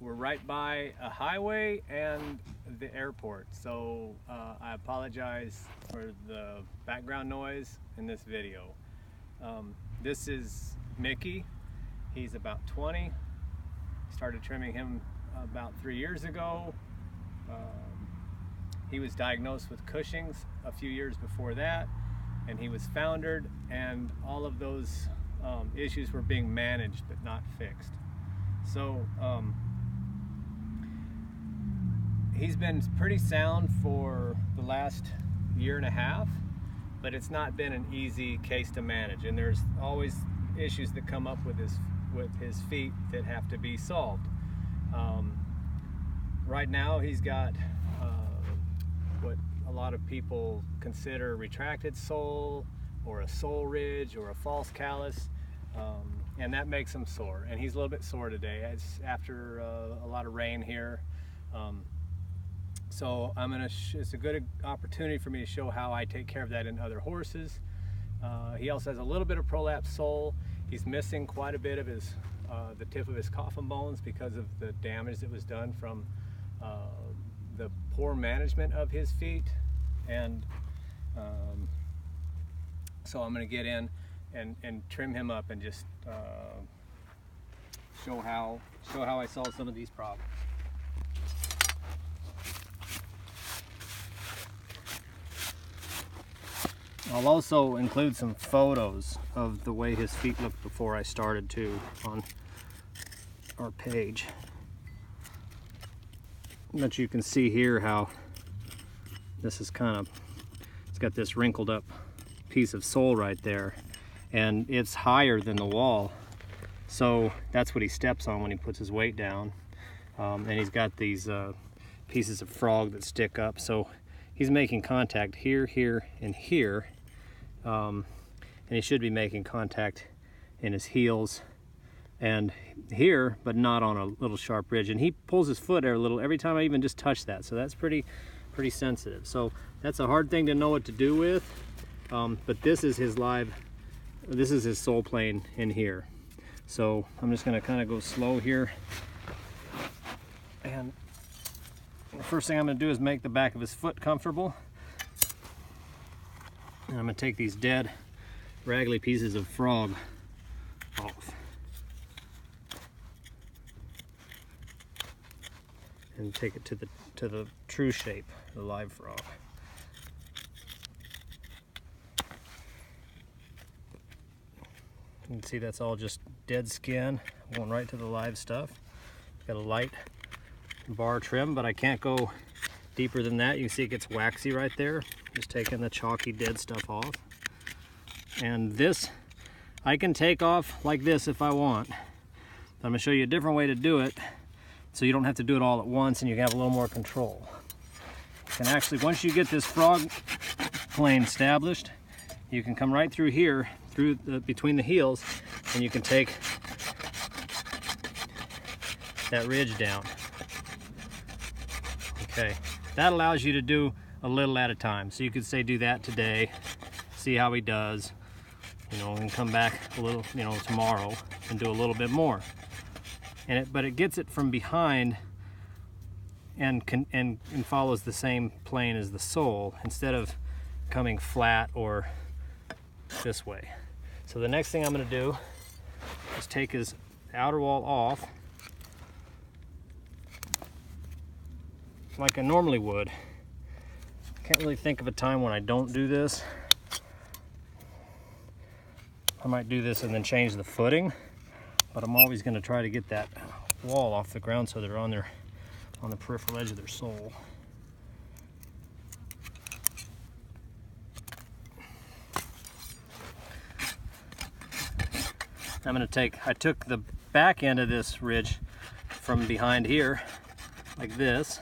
we're right by a highway and the airport, so I apologize for the background noise in this video. This is Mickey. He's about 20. Started trimming him about 3 years ago. He was diagnosed with Cushing's a few years before that, and he was foundered, and all of those issues were being managed but not fixed. So he's been pretty sound for the last year and a half, but it's not been an easy case to manage, and there's always issues that come up with his feet that have to be solved. Right now he's got what a lot of people consider retracted sole, or a sole ridge, or a false callus, and that makes him sore, and he's a little bit sore today. It's after a lot of rain here. So it's a good opportunity for me to show how I take care of that in other horses. He also has a little bit of prolapse sole. He's missing quite a bit of his the tip of his coffin bones because of the damage that was done from the poor management of his feet. And so I'm going to get in and trim him up and just show how I solve some of these problems. I'll also include some photos of the way his feet looked before I started too on our page. But you can see here how this is it's got this wrinkled up piece of sole right there, and it's higher than the wall, so that's what he steps on when he puts his weight down. And he's got these pieces of frog that stick up, so he's making contact here, here, and here, and he should be making contact in his heels and here, but not on a little sharp ridge. And he pulls his foot there a little every time I even just touch that, so that's pretty sensitive. So that's a hard thing to know what to do with, but this is his sole plane in here. So I'm just going to kind of go slow here, and the first thing I'm going to do is make the back of his foot comfortable. And I'm going to take these dead, raggly pieces of frog off. And take it to the true shape, the live frog. You can see that's all just dead skin, going right to the live stuff. Got a light bar trim, but I can't go deeper than that. You can see it gets waxy right there. Just taking the chalky dead stuff off. And this I can take off like this if I want. But I'm going to show you a different way to do it, so you don't have to do it all at once and you can have a little more control. And actually, once you get this frog plane established, you can come right through here, between the heels, and you can take that ridge down. Okay, that allows you to do a little at a time. So you could say do that today, see how he does, and come back a little, tomorrow and do a little bit more. But it gets it from behind and follows the same plane as the sole instead of coming flat or this way. So the next thing I'm going to do is take his outer wall off like I normally would. Can't really think of a time when I don't do this. I might do this and then change the footing, but I'm always going to try to get that wall off the ground so they're on the peripheral edge of their sole. I took the back end of this ridge from behind here, like this.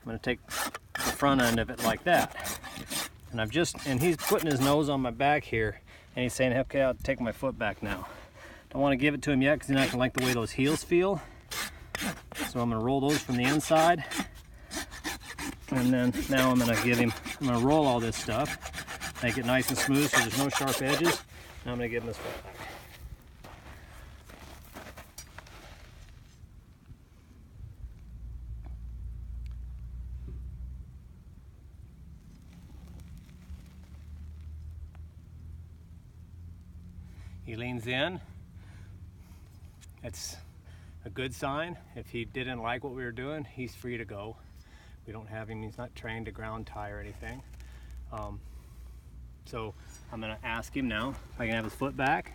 I'm going to take the front end of it like that. And he's putting his nose on my back here, and he's saying, okay, I'll take my foot back now. Don't want to give it to him yet because he's not going to like the way those heels feel. So I'm going to roll those from the inside. And then now I'm going to roll all this stuff, make it nice and smooth so there's no sharp edges. Now I'm going to give him his foot back. He leans in. It's a good sign. If he didn't like what we were doing, he's free to go. We don't have him, he's not trained to ground tie or anything. So I'm gonna ask him now if I can have his foot back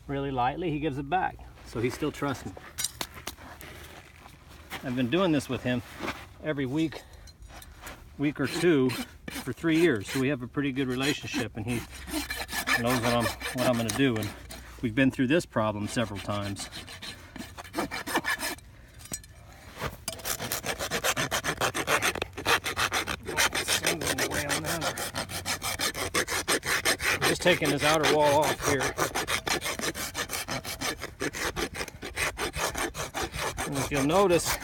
really lightly. He gives it back, so he still trusts me. I've been doing this with him every week or two for 3 years, so we have a pretty good relationship, and he knows what I'm gonna do, and we've been through this problem several times. I'm just taking his outer wall off here. And if you'll notice,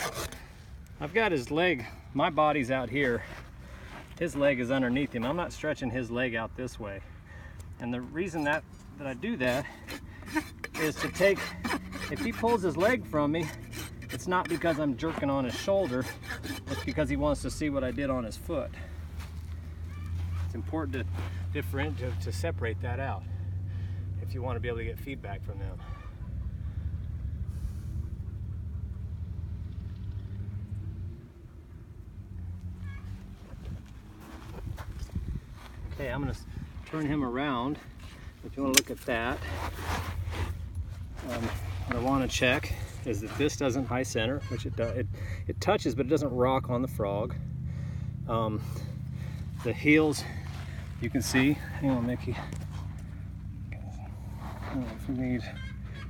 I've got his leg, my body's out here. His leg is underneath him. I'm not stretching his leg out this way. And the reason that I do that is to take, if he pulls his leg from me, it's not because I'm jerking on his shoulder, it's because he wants to see what I did on his foot. It's important to separate that out if you want to be able to get feedback from them. Okay, I'm going to turn him around. If you want to look at that, what I want to check is that this doesn't high center, which it does. It touches, but it doesn't rock on the frog. The heels, you can see. Hang on, Mickey. I don't know if we need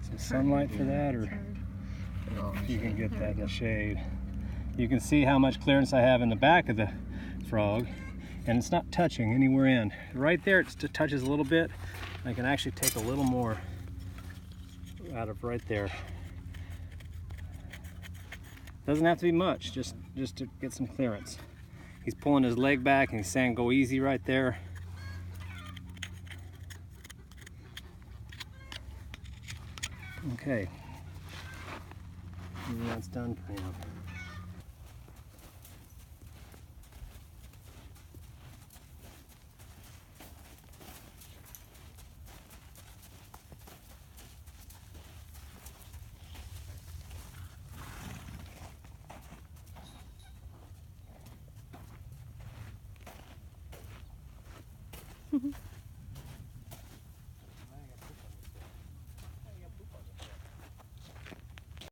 some sunlight for that, or if you can get that in the shade. You can see how much clearance I have in the back of the frog, and it's not touching anywhere in. Right there, it touches a little bit. I can actually take a little more out of right there. Doesn't have to be much, just to get some clearance. He's pulling his leg back and he's saying go easy right there. Okay, and that's done for him. Mm-hmm.